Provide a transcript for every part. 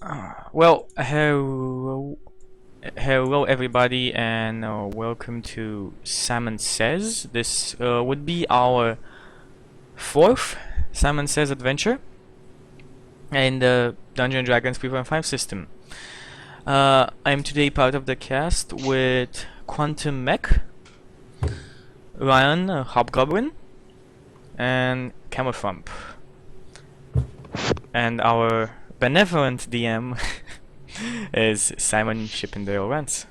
Hello everybody, and welcome to Simon Says. This would be our fourth Simon Says adventure in the Dungeons & Dragons 3.5 system. I'm today part of the cast with Quantum Mech, Ryan Hobgoblin, and Camothump. And our benevolent DM is Simon Chippendale Rance.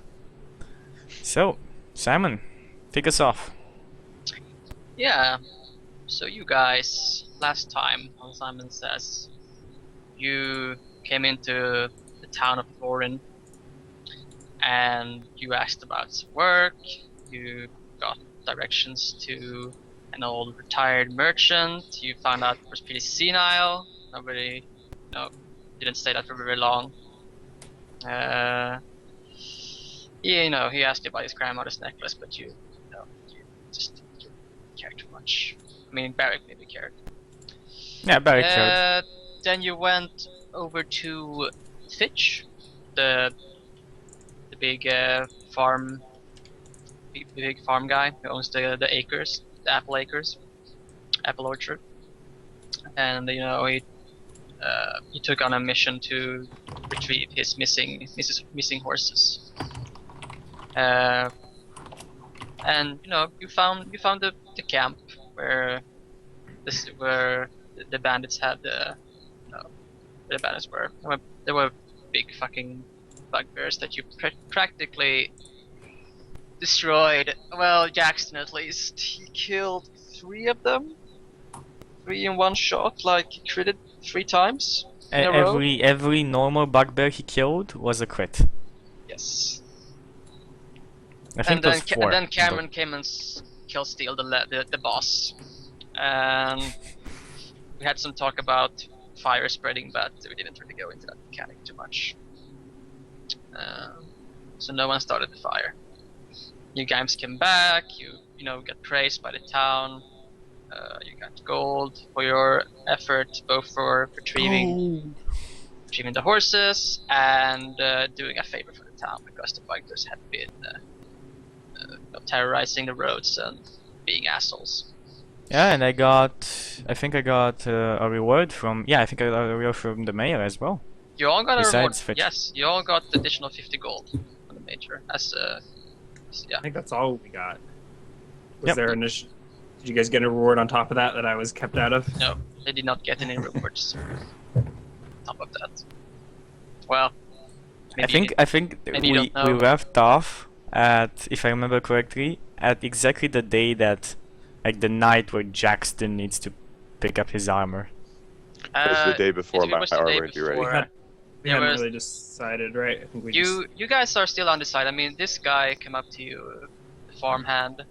So, Simon, take us off. Yeah, so you guys, last time on Simon Says, you came into the town of Thorin and you asked about work, you got directions to an old retired merchant, you found out it was pretty senile, nobody, didn't stay there for very long. He asked you about his grandmother's necklace, but you just didn't care too much. I mean, Barrick maybe cared. Yeah, Barrick cared. Then you went over to Fitch, the big farm guy who owns the acres, the apple orchard, and he took on a mission to retrieve his missing horses. And you found the camp where the bandits had where the bandits were. There were big fucking bugbears that you practically destroyed. Well, Jackson at least. He killed 3 of them. 3 in one shot, like he critted 3 times in a row. Every normal bugbear he killed was a crit. Yes. And then Cameron came and kill steal the boss, and we had some talk about fire spreading, but we didn't really go into that mechanic too much. So no one started the fire. You guys came back. You got praised by the town. You got gold for your effort, both for retrieving the horses and doing a favor for the town because the bugbears had been terrorizing the roads and being assholes. Yeah, and I think I got a reward from. Yeah, I think I got a reward from the mayor as well. You all got Besides a reward. Fitch. Yes, you all got additional 50 gold from the major. Yeah. I think that's all we got. Was Yep. there did you guys get a reward on top of that I was kept out of? No, they did not get any rewards. On top of that. Well, I think we left off at, if I remember correctly, at exactly the day that, like the night where Jackson needs to pick up his armor. It was the day before my armor would be ready. We hadn't really decided, right? I think we you guys are still undecided. I mean, this guy came up to you, the farmhand,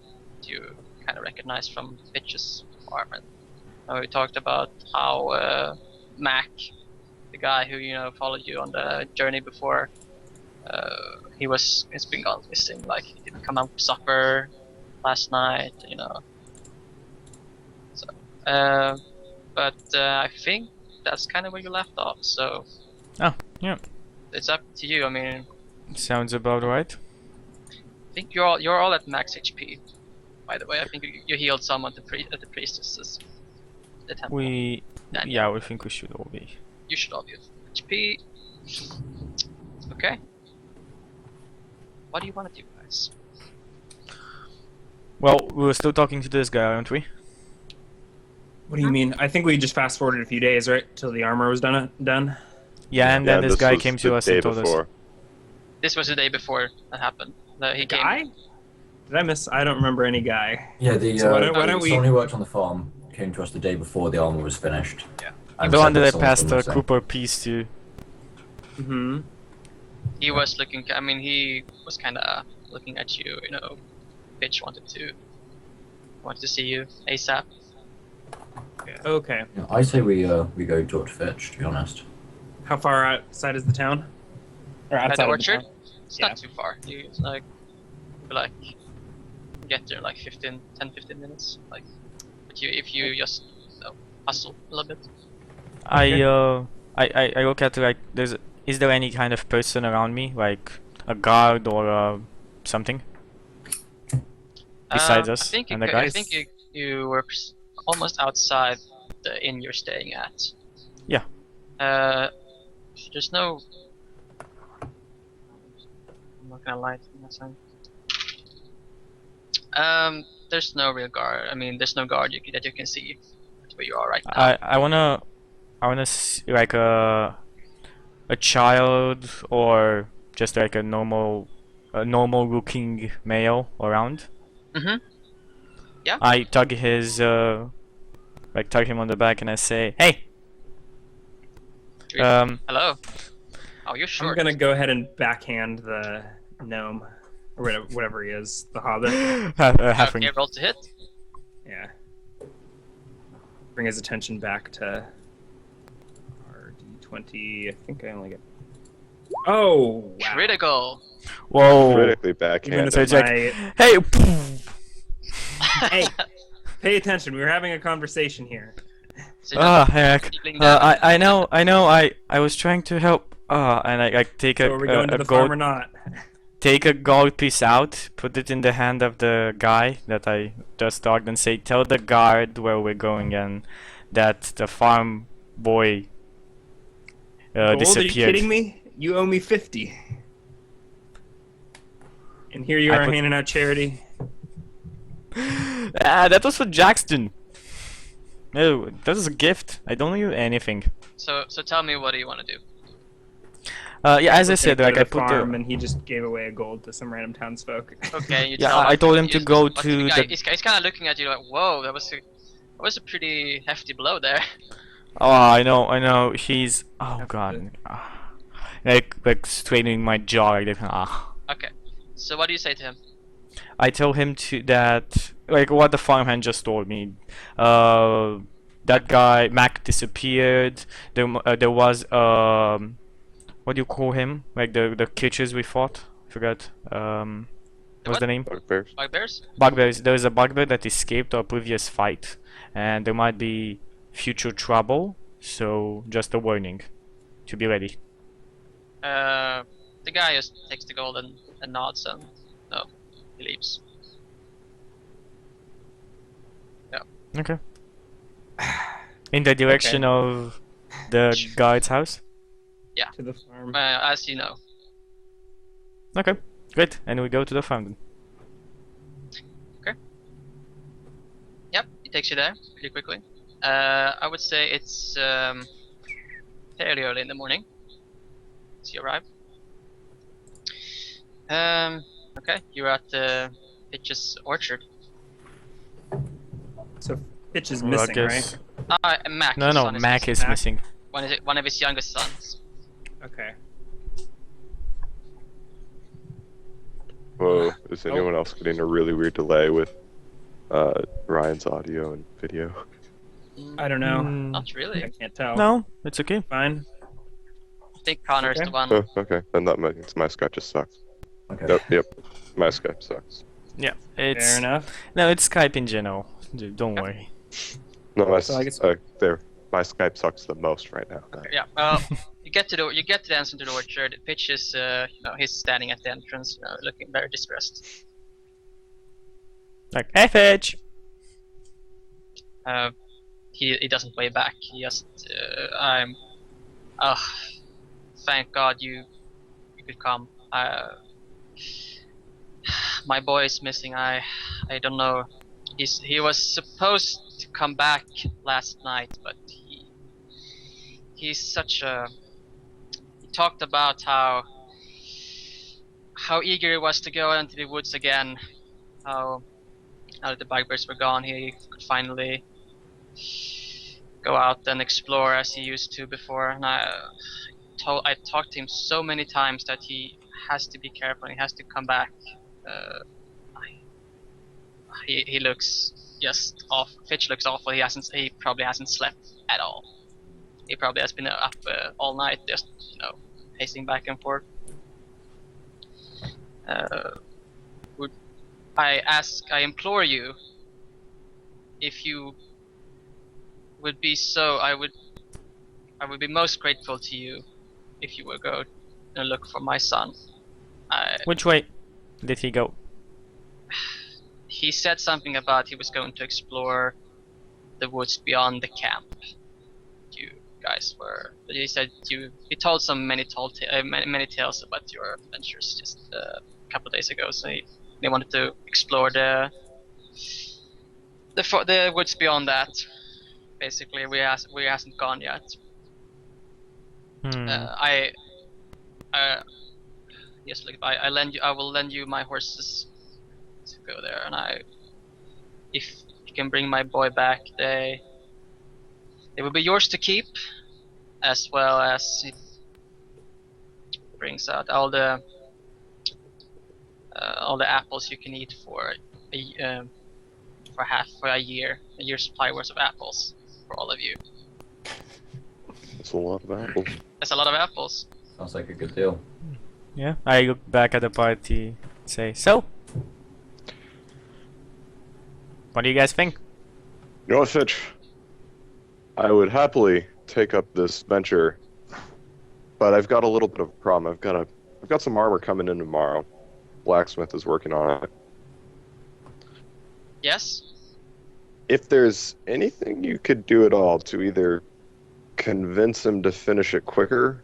you kind of recognized from Fitch's farm, and we talked about how Mac, the guy who followed you on the journey before, he's been gone missing. Like he didn't come out for supper last night, So, but I think that's kind of where you left off. So. Oh, yeah. It's up to you. I mean, sounds about right. I think you're all at max HP. By the way, I think you healed someone at the priestesses. The temple. We think we should all be. You should all be at HP. Okay. What do you want to do, guys? Well, we're still talking to this guy, aren't we? What do you mean? I think we just fast forwarded a few days, right, till the armor was done. Yeah, and then this guy came to us and told us. This was the day before that happened. He came. Guy? Did I miss? I don't remember any guy. Yeah, why someone who worked on the farm came to us the day before the armor was finished. Yeah. The one that I passed the Cooper piece to. Mm-hmm. He was looking. I mean, he was kind of looking at you. Fitch wanted to see you ASAP. Yeah. Okay. Yeah, I say we go talk to Fitch, to be honest. How far outside is the town? Or At outside the of orchard? town? It's Yeah. not too far. You get there like 10-15 minutes. Like, but if you just hustle a little bit. I look at, like, is there any kind of person around me, like a guard or something, besides I us think you and the I guys? think you were almost outside the inn you're staying at. Yeah. There's no. I'm not gonna lie to you, that's fine. There's no real guard. I mean, there's no guard that you can see where you are right now. I wanna see like a child or just like a normal looking male around. Mm-hmm. Yeah. I tug his tug him on the back and I say, "Hey, Hello. Oh, you're short. I'm gonna go ahead and backhand the gnome, or whatever he is, the hobbit. halfling." Okay, roll to hit. Yeah. Bring his attention back to RD20. I think I only get. Oh, wow. Critical. Whoa! Critically Even backhanded. So if it's like, my- hey, Hey, pay attention. We were having a conversation here. So you're ah, not heck. dealing damage. I know. I was trying to help. And I take So are we going to a the farm or gold not? take a gold piece out, put it in the hand of the guy that I just talked, and say, "Tell the guard where we're going and that the farm boy Gold? disappeared." Are you kidding me? You owe me 50. And here you I are put- handing out charity. That was for Jackson. No, that was a gift. I don't owe you anything. So tell me, what do you want to do? Yeah, as I We'll said, take like to I the put farm, the. and he just gave away a gold to some random townsfolk. Okay, you Yeah, tell I him- told him to go but to guy, the. He's kind of looking at you like, whoa, that was a pretty hefty blow there. Oh, I know. He's. Oh God. Like straightening my jaw like that. Okay, so what do you say to him? I tell him to that like what the farmhand just told me. That guy Mac disappeared. There was what do you call him? Like the creatures we fought. Forgot. What's the name? Bugbears. Bugbears? Bugbears. There is a bugbear that escaped our previous fight, and there might be future trouble. So just a warning, to be ready. The guy just takes the gold and nods and no, he leaves. Okay. In the direction of the guard's house. To the farm. As you know. Okay, great. And we go to the fountain. Yep, he takes you there pretty quickly. I would say it's fairly early in the morning as you arrive. Okay, you're at Pitch's orchard. So Fitch is Well, I missing, guess- right? And Mac. No, his no, son is Mac missing. is missing. One of his youngest sons. Okay. Whoa, is anyone else getting a really weird delay with Ryan's audio and video? I don't know. Not really. I can't tell. No, it's okay. Fine. I think Connor's Okay. the one. Oh, okay, then that means my Skype just sucks. Okay. Yep, my Skype sucks. Yeah, it's Fair enough. no, it's Skype in general. Don't worry. No, my, So I guess- my Skype sucks the most right now. Yeah. You get to the entrance to the orchard. Pitch is he's standing at the entrance, looking very distressed. Like, hey, Fetch. He doesn't wave back. He just thank God you could come. My boy is missing. I don't know. He was supposed to come back last night, but he's such a. He talked about how eager he was to go into the woods again. How now that the bugbears were gone, he could finally go out and explore as he used to before. And I talked to him so many times that he has to be careful. He has to come back. He looks just off. Fitch looks awful. He probably hasn't slept at all. He probably has been up all night, just pacing back and forth. I implore you, if you would be so, I would be most grateful to you if you would go and look for my son. Which way did he go? He said something about he was going to explore the woods beyond the camp. You guys were. But he said he told many tales about your adventures just a couple of days ago. So they wanted to explore the woods beyond that. Basically, we hasn't gone yet. Hmm. Yes, look, I will lend you my horses to go there, and if you can bring my boy back, they will be yours to keep, as well as it brings out all the apples you can eat for a year's supply worth of apples for all of you. That's a lot of apples. That's a lot of apples. Sounds like a good deal. Yeah. I look back at the party. Say, so. What do you guys think? You know what, Fitch? I would happily take up this venture, but I've got a little bit of a problem. I've got some armor coming in tomorrow. Blacksmith is working on it. Yes. If there's anything you could do at all to either convince him to finish it quicker,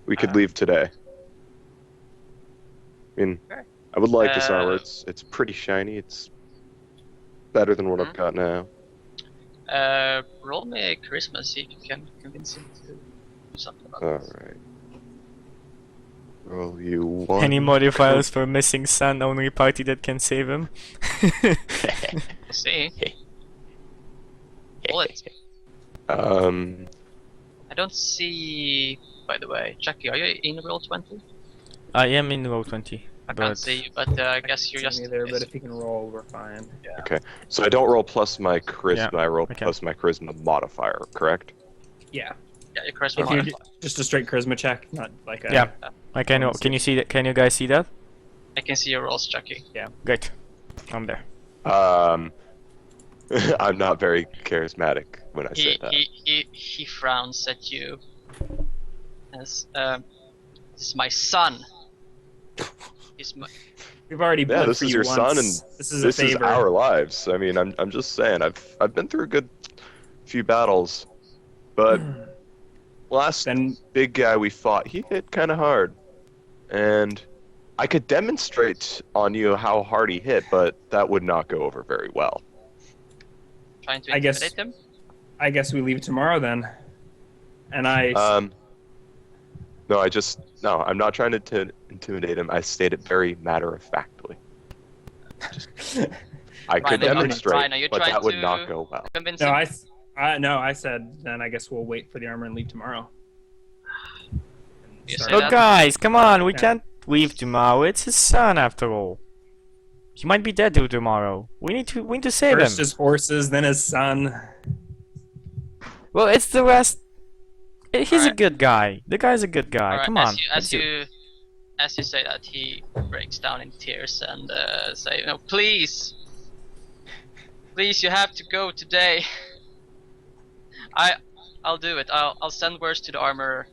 we could leave today. I mean, Okay. I would like this armor. It's pretty shiny. It's better than what I've got now. Roll me a charisma, see if you can convince him to do something about All this. right. Roll you one. Any modifiers for missing son? Only party that can save him. We'll see. Roll it. I don't see. By the way, Chucky, are you in roll 20? I am in row 20. I but can't see you, but I guess you're See just. me there, but if he can roll, we're fine. Yeah. So I don't roll plus my charisma. Yeah, I roll okay. plus my charisma modifier. Correct? Yeah. Yeah, your charisma If you're modifier. just a straight charisma check, not like a. Yeah. I can. Can you see that? Can you guys see that? I can see your rolls, Chucky. Great. I'm there. I'm not very charismatic when I say that. He frowns at you. As this is my son. He's my. We've already Yeah, bled this for is you your once. son, and this is this a is favor. our lives. I mean, I'm just saying. I've been through a good few battles, but last Then big guy we fought, he hit kind of hard, and I could demonstrate on you how hard he hit, but that would not go over very well. Trying to I guess- intimidate him. I guess we leave tomorrow then. And I. No, I'm not trying to intimidate him. I state it very matter-of-factly. I could Ryan, are you- demonstrate, Ryan, are you but trying that would to- not go well. Convince no, him. I said then I guess we'll wait for the armor and leave tomorrow. You Start- say Look, that? guys, come on. We Yeah. can't leave tomorrow. It's his son, after all. He might be dead till tomorrow. We need to save First him. his horses, then his son. Well, it's the rest. He's a Alright. good guy. The guy's a good guy. Alright, Come on. As you say that, he breaks down in tears and say, "No, please, you have to go today. I'll do it. I'll send words to the armorer.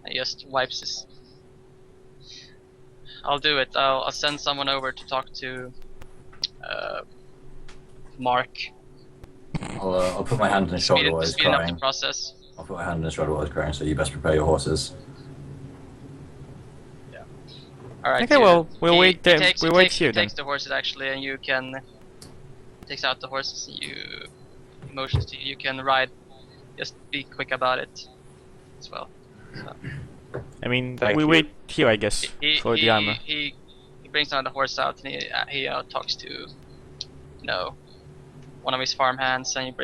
He just wipes his. I'll do it. I'll send someone over to talk to Mark. I'll put my hand on his shoulder while he's Speeding up the crying. process. I'll put my hand on his shoulder while he's crying, so you best prepare your horses. Alright. Okay, well, we'll wait there. We'll wait here He then. takes the horses actually, and you can takes out the horses. And you motions to you can ride. Just be quick about it as well. So, I mean, Thank we you. wait here, I guess, for the armor. He brings down the horse out and he talks to one of his farm hands and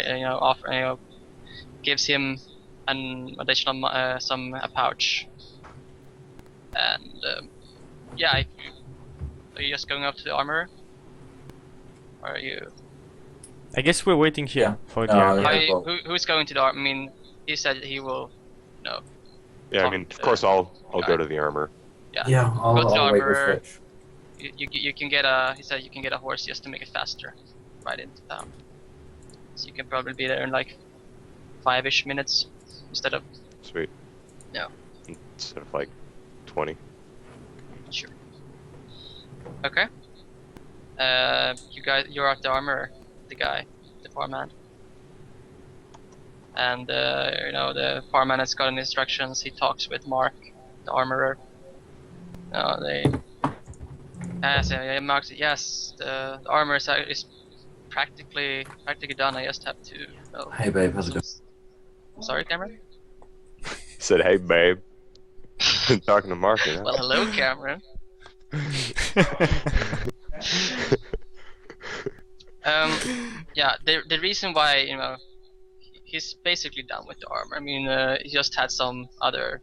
gives him an additional a pouch. And are you just going up to the armor? Or are you? I guess we're waiting here Yeah. for the No, armor. yeah. well- Who's going to the armor? I mean, he said he will. Yeah, I mean, of course, I'll go to the armor. Yeah. Yeah, Go to the I'll wait with armor. Fitch. You can get a. He said you can get a horse just to make it faster, right into town. So you can probably be there in like 5-ish minutes instead of Sweet. No. Instead of like 20. sure. Okay. You're at the armor, the guy, the farmhand. And the farmhand has gotten instructions. He talks with Mark, the armorer. Mark said, yes, the armor is practically done. I just have to. Hey babe, how's it going? I'm sorry, Cameron. He said, "Hey, babe." Talking to Mark, you know? Well, hello, Cameron. Yeah, the reason why he's basically done with the armor. I mean, he just had some other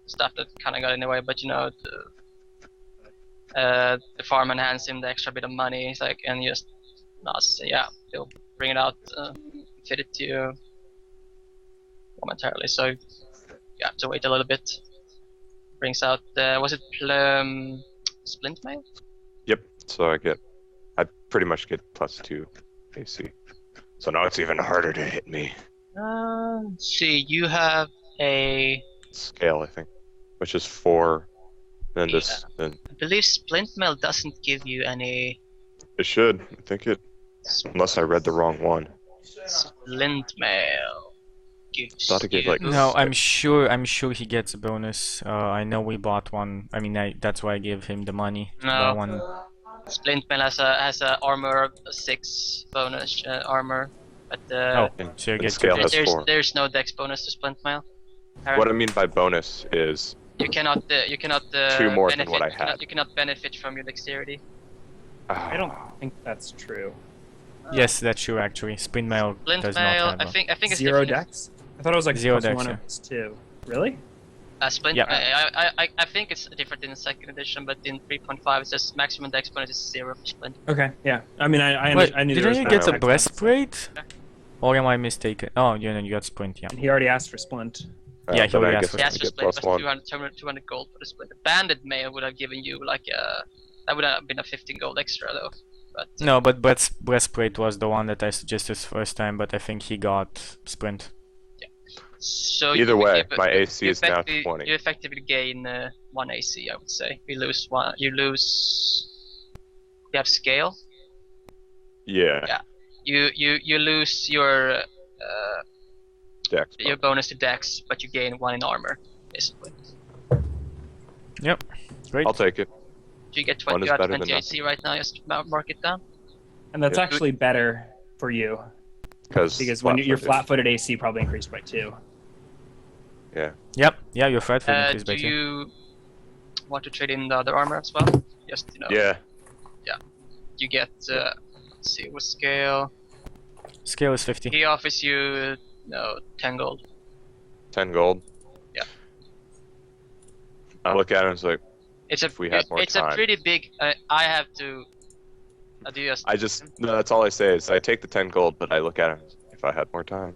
stuff that kind of got in the way, but the farmer hands him the extra bit of money. He's like, and he just nods. Yeah, he'll bring it out, fit it to you momentarily. So you have to wait a little bit. Brings out was it splint mail? Yep. So I pretty much get +2 AC. So now it's even harder to hit me. See, you have a Scale, I think, which is 4. Then this, then I believe splint mail doesn't give you any it should. I think it, unless I read the wrong one. splint mail. Thought it gave, like, No, I'm sure he gets a bonus. I know we bought one. I mean, that's why I gave him the money. to buy No. one. Splint mail has a armor 6 bonus armor, but Oh, so you and get scale has 4. there's no dex bonus to splint mail. What I mean by bonus is You cannot 2 more than benefit. what I had. You cannot benefit from your dexterity. I don't think that's true. Yes, that's true actually. Spin mail Splint does mail, not have I think it's 0 different. dex? I thought it was like Zero +1 dex, or yeah. +2. Really? Splint. Yeah. I think it's different in the second edition, but in 3.5 it says maximum dex bonus is 0 for splint. Okay, yeah. I mean, I Wait, knew there was didn't you no get a dex breastplate? Yeah. Or am I mistaken? Oh, you got splint, yeah. bonus. He already asked for splint. Yeah, he then already I asked guess for I Yes, for get splint, but +1. 200 gold for the splint. The banded mail would have given you like that would have been a 15 gold extra though. But No, but breastplate was the one that I suggested first time, but I think he got splint. so Either way, you- my you- AC you is now effectively- 20. You effectively gain 1 AC, I would say. You lose one. You lose. You have scale. Yeah. Yeah. You lose your Dex. your bonus to dex, but you gain 1 in armor, basically. Yep, great. I'll take it. Do you get One 20 is out of better than 20 AC right now? Just mark it down. And that's Yeah. actually better for you because when your flat-footed AC probably increased by 2. Yeah. Yep, yeah, your fat foot increased Do by 2. you want to trade in the other armor as well? Just Yeah. You get let's see with scale. Scale is 50. He offers you 10 gold. 10 gold. Yeah. I look at it and it's like, It's a If we had more it's a time. pretty big. I have to. Do you no, that's all I say is I take the 10 gold, but I look at it if I had more time.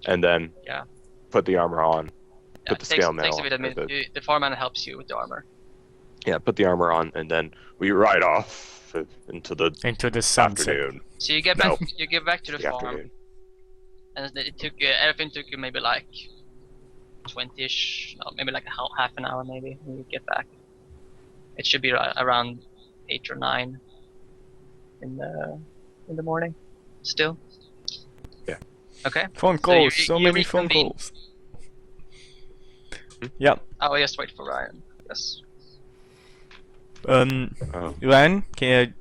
And then Yeah. put the armor on. Yeah, Put the it scale takes mail a bit of or minute. The farmhand helps you with the armor. Yeah, put the armor on, and then we ride off into the Into the sunset. afternoon. So you get No. back. You get back to the The farm, afternoon. and it took everything took you maybe like 20ish, maybe like half an hour maybe when you get back. It should be around 8 or 9 in the morning. Still. Yeah. Okay. Phone So calls, you- so you many phone reconvene. calls. Yep. I'll just wait for Ryan. Yes. Oh. Ryan, can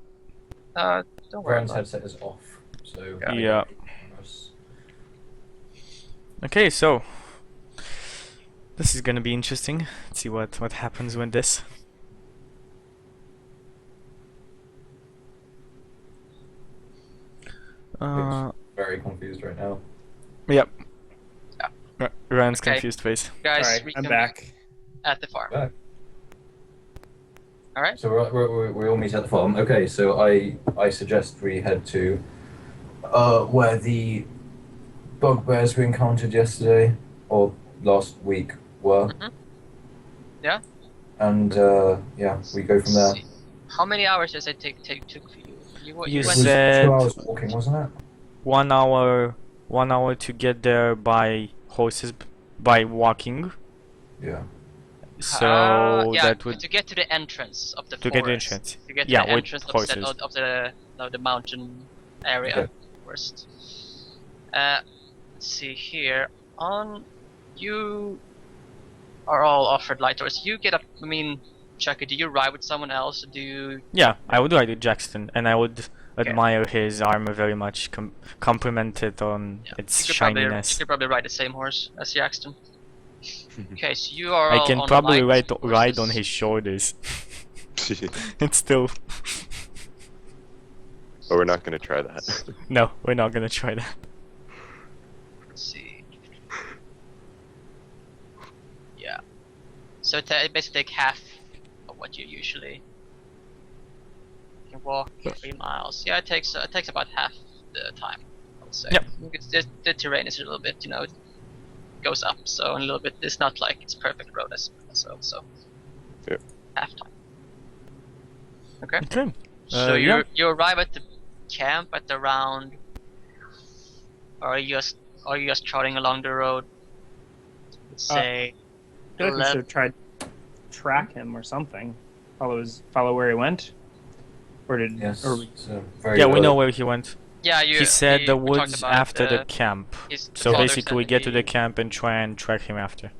Don't worry Ryan's about it. headset is off, so you, yeah. Okay, so this is gonna be interesting. Let's see what happens with this. Very confused right now. Yep. Yeah. Ryan's Okay. confused face. Guys, All right, I'm reconvene back. at the farm. Back. All right. So we all meet at the farm. Okay, so I suggest we head to where the bugbears we encountered yesterday or last week were. Mhm. Yeah. And yeah, we go from there. See. How many hours does it took for you? You It went was said- 2 hours walking, wasn't it? 1 hour 1 hour to get there by horses, by walking. Yeah. So yeah, that would to get to the entrance of the to forest. get the entrance. To get to Yeah, the with entrance of horses. the mountain area Okay. first. Let's see here. On you are all offered light tours. You get up. I mean, Chucky, do you ride with someone else? Do you? Yeah, I would ride with Jackson, and I would Okay. admire his armor very much. Compliment it on Yeah, its you shininess. could probably ride the same horse as Jackson. Okay, so you are I all can on probably light ride on horses. his shoulders. It's still But we're not gonna try that. no, we're not gonna try that. Let's see. Yeah. So it basically take half of what you usually can walk 3 miles. Yeah, it takes about half the time, I would say. Yep. The terrain is a little bit, it goes up, so a little bit. It's not like it's perfect road as well. So Yep. half time. Okay. Okay. So yeah. you arrive at the camp at around, or are you just trotting along the road? Let's say I feel like we should have tried to track him or something. Follow where he went. Or did? Yes. Or we, So very Yeah, we know early. where he went. yeah, He said the we talked woods about, after the camp. the So father basically, we said get to the he- camp and try and track him after.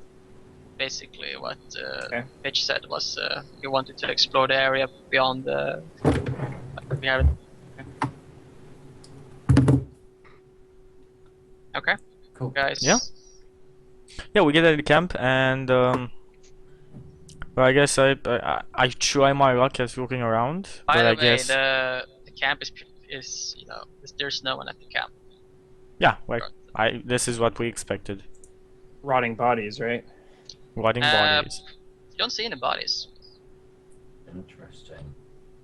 Basically, what Okay. Pitch said was he wanted to explore the area beyond the. We have it. Okay. Cool. Guys. Yeah. Yeah, we get at the camp and well, I guess I try my luck as looking around, By but the I way, guess the camp is there's no one at the camp. yeah, like this is what we expected. rotting bodies, right? Rotting bodies. You don't see any bodies. Interesting.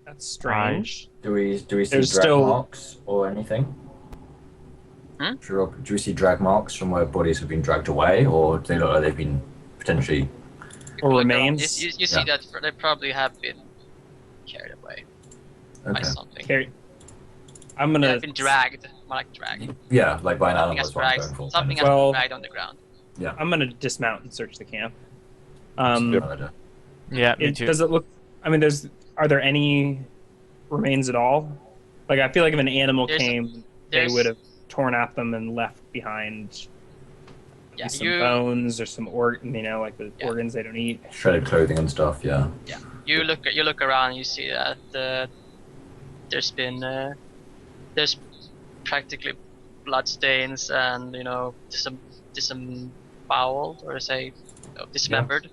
That's strange. Do we see There's drag still- marks or anything? Hmm? Do we see drag marks from where bodies have been dragged away, or do they look like they've been potentially? Or Look around. remains? You see Yeah. that they probably have been carried away by Okay. something. Okay. I'm They gonna. have been dragged, more like dragged. Yeah, like by an Something animal. has is what I'm dragged. going for. Something kind has Well- been dragged on the ground. I'm gonna dismount and search the camp. of. No idea. Yeah, me too. Does it look? I mean, are there any remains at all? Like, I feel like if an animal There's- came, they there's- would have torn at them and left behind Yeah, some you bones or some like the Yeah. organs they don't eat. Shredded clothing and stuff. Yeah. you look around and you see that there's been there's practically blood stains and disemboweled or say dismembered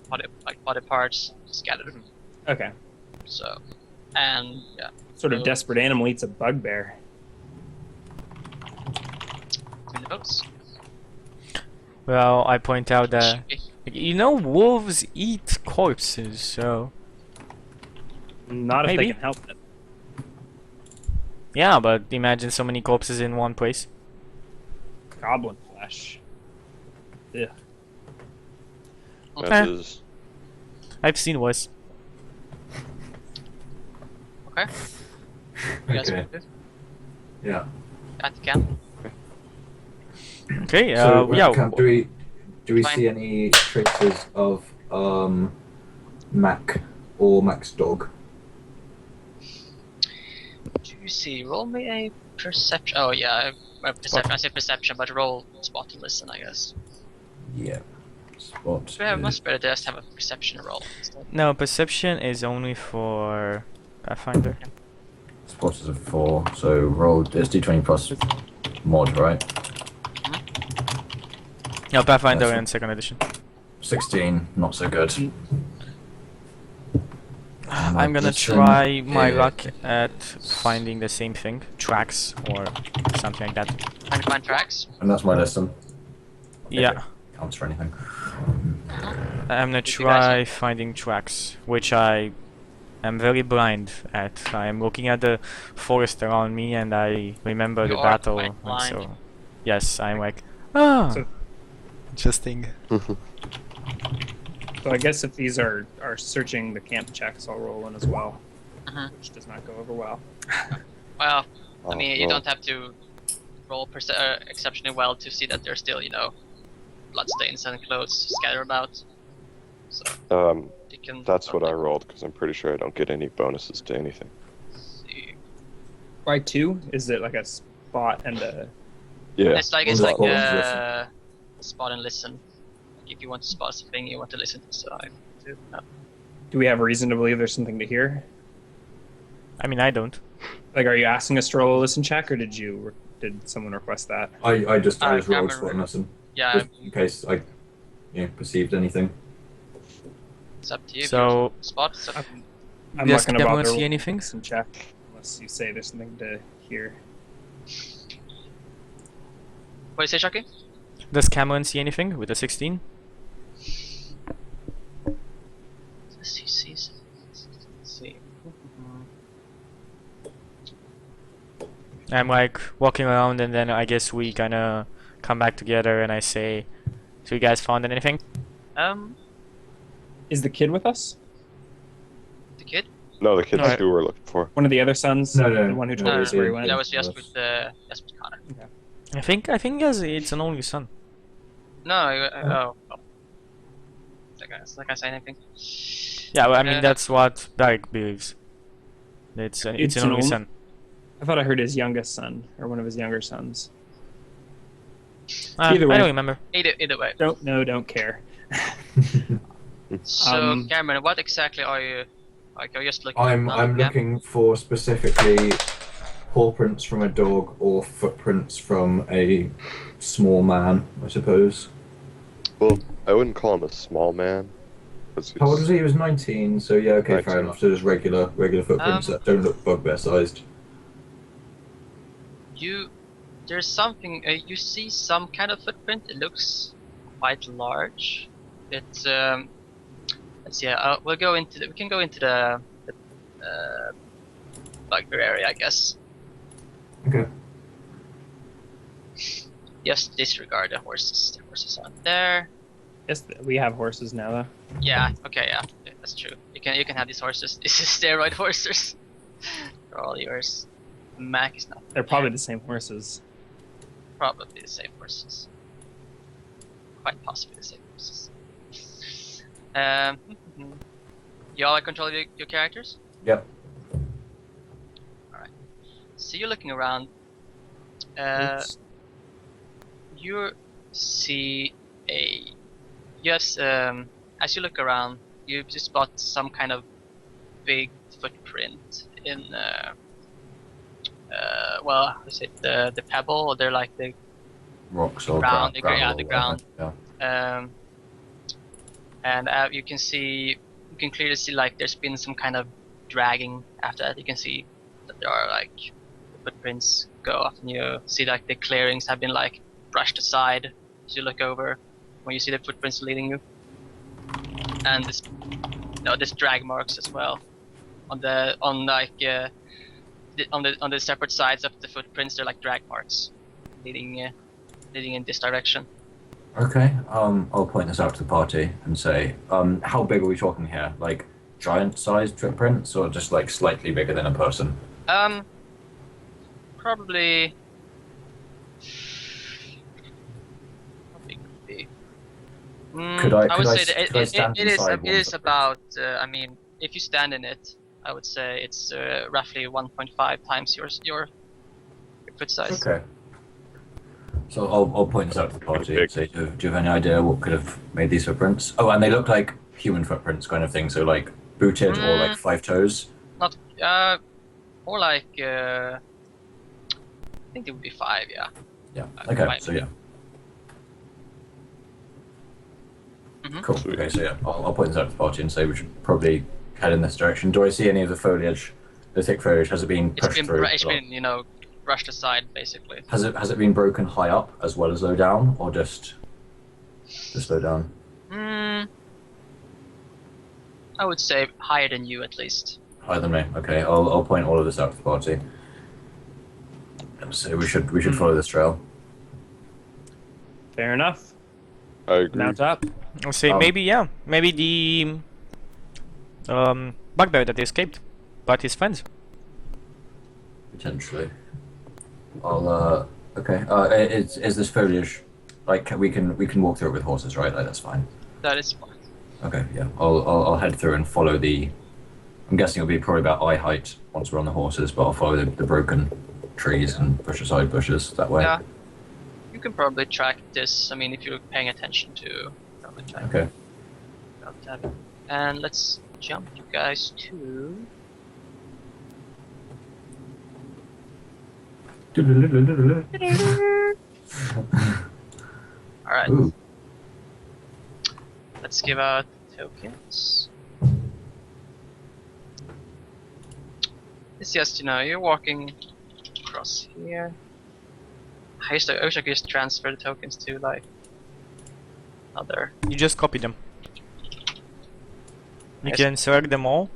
body parts scattered. Okay. So and yeah, Sort of So- desperate animal eats a bugbear. in the boats. Well, I point out that wolves eat corpses, so Not if Maybe. they can help it. yeah. But imagine so many corpses in one place. Goblin flesh. Ugh. That is I've seen worse. Okay. You guys Okay. want to Yeah. at the camp? Okay. So yeah. do we Fine. see any traces of Mac or Mac's dog? Do you see? Roll me a perception. Oh yeah, perception. I say perception, but roll spot and listen, I guess. Yeah. Spot. Yeah, is- much better to just have a perception roll instead. No, perception is only for Pathfinder. Spot is a 4, so roll it's d20 plus mod, right? No, Pathfinder That's- in second edition. 16, not so good. I'm gonna Edition try my is- luck at finding the same thing, tracks or something like that. Trying to find tracks. And that's my lesson. Yeah, Counts for anything. I'm gonna If you guys try finding tracks, which I am very blind at. I am looking at the forest around me, and I remember You the are battle. quite And blind. so, yes, I'm like, ah, So- interesting. So I guess if these are searching the camp checks, I'll roll in as well, Mhm. which does not go over well. Well, I Oh, mean, you well. don't have to roll exceptionally well to see that there's still, bloodstains and clothes scattered about. So you can. That's what I rolled because I'm pretty sure I don't get any bonuses to anything. See. Why 2? Is it like a spot and a? Yeah. It's like Spot and spot and listen. Like if you want to spot something, you want to listen to something. Do we have reason to believe there's something to hear? I mean, I don't. Like, are you asking us to roll a listen check, or did someone request that? I just I rolled can't spot and listen, Yeah, just in case I perceived anything. it's up to you. So- if you want to spot. It's up- I'm Does not going to Cameron bother see anything? listen check unless you say there's something to hear. What do you say, Chucky? Does Cameron see anything with a 16? Let's see. I'm like walking around, and then I guess we kind of come back together, and I say, "So you guys found anything?" Is the kid with us? The kid? No, the kid's Alright. who we're looking for. One of the other sons? No, no, The one who told no, us where he no, went? That was just Yes. with Connor. I think yes, it's an only son. No, oh. Like I say anything. Yeah, well, I mean Uh, that's what Barrick believes. It's It's an an only only- son. I thought I heard his youngest son, or one of his younger sons. I Either way. don't remember. Either way. Don't care. So, Cameron, what exactly are you? Like, are you just looking? I'm looking for specifically paw prints from a dog or footprints from a small man, I suppose. Well, I wouldn't call him a small man. 'Cause How old he's- was he? He was 19, so yeah, okay, fair 19. enough. So just regular footprints that don't look bugbear sized. There's something. You see some kind of footprint. It looks quite large. It's Let's see. We can go into the bugbear area, I guess. Okay. Just disregard the horses. The horses aren't there. Yes, we have horses now, though. Yeah. Okay. Yeah. That's true. You can have these horses. This is steroid horses. They're all yours. Mac is not. They're probably the same horses. Probably the same horses. Quite possibly the same horses. You all in control of your characters? Yep. Alright. So you're looking around. Oops. You see as you look around, you just spot some kind of big footprint in well, is it the pebble, or they're like the Rocks or ground, gra- the gravel the or ground. whatever, Yeah. And you can clearly see like there's been some kind of dragging after that. You can see that there are like footprints go off, and you see like the clearings have been like brushed aside as you look over when you see the footprints leading you, and this drag marks as well on the separate sides of the footprints. They're like drag marks leading in this direction. Okay. I'll point this out to the party and say, how big are we talking here? Like giant-sized footprints, or just like slightly bigger than a person? Probably. How big would it be? Could I would could I say s- that could I stand it is inside one it is footprint? about. I mean, if you stand in it, I would say it's roughly 1.5 times your foot size. Okay. So I'll point this out to the party and say, do you have any idea what could have made these footprints? Oh, and they look like human footprints kind of thing, so like booted or like 5 toes. Not more like I think it would be 5. Yeah. Yeah. Okay. Five. So yeah. Mhm. Cool. Sweet. Okay. So yeah, I'll point this out to the party and say we should probably head in this direction. Do I see any of the foliage? The thick foliage, has it been It's pushed been through? it's been brushed aside basically. Has it been broken high up as well as low down, or just low down? I would say higher than you at least. Higher than me. Okay, I'll point all of this out to the party. And so we should follow this trail. Fair enough. I agree. Mount up. I'll say maybe the bugbear that escaped, but his friends. Potentially. I'll Okay. Is this foliage like we can walk through it with horses, right? Like that's fine. That is fine. Okay. Yeah. I'll head through and follow the. I'm guessing it'll be probably about eye height once we're on the horses, but I'll follow the broken trees and push aside bushes that way. Yeah. You can probably track this. I mean, if you're paying attention to. Probably track Okay. it. And let's jump you guys to. Alright. Ooh. Let's give out tokens. It's just, you're walking across here. I wish I could just transfer the tokens to, like, other. You just copy them. You Yes. can select them all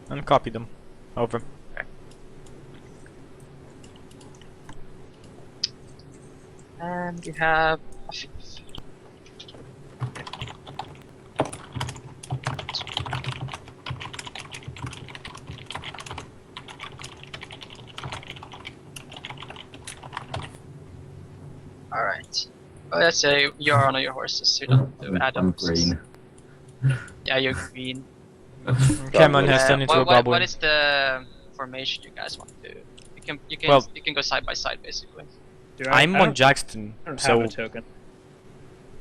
and copy them over. And you have a fifth. Alright. Well, let's say you're on your horses, so you don't do add I'm horses. green. Yeah, you're green. Cameron has turned into a what goblin. is the formation you guys want to do? You can Well- you can go side by side basically. Do I'm I on don't, Jackson, I don't so have a token.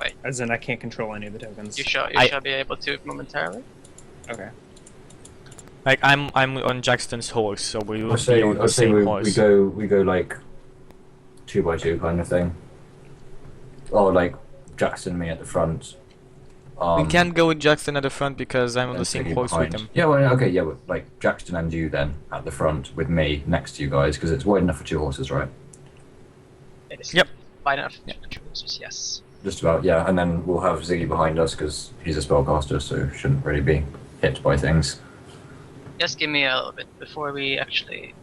Wait. As in, I can't control any of the tokens. You shall be able to momentarily. Okay. like I'm on Jackson's horse, so we will I'll say be on the same we horse. go like 2 by 2 kind of thing. Or like Jackson and me at the front. We can't go with Jackson at the front because I'm on the and same Siggy horse with behind. him. Yeah, well, okay, yeah, but like Jackson and you then at the front with me next to you guys because it's wide enough for 2 horses, right? It is Yep. wide enough. Yeah. Yes. Just about, yeah. And then we'll have Ziggy behind us because he's a spellcaster, so shouldn't really be hit by things. Just give me a little bit before we actually.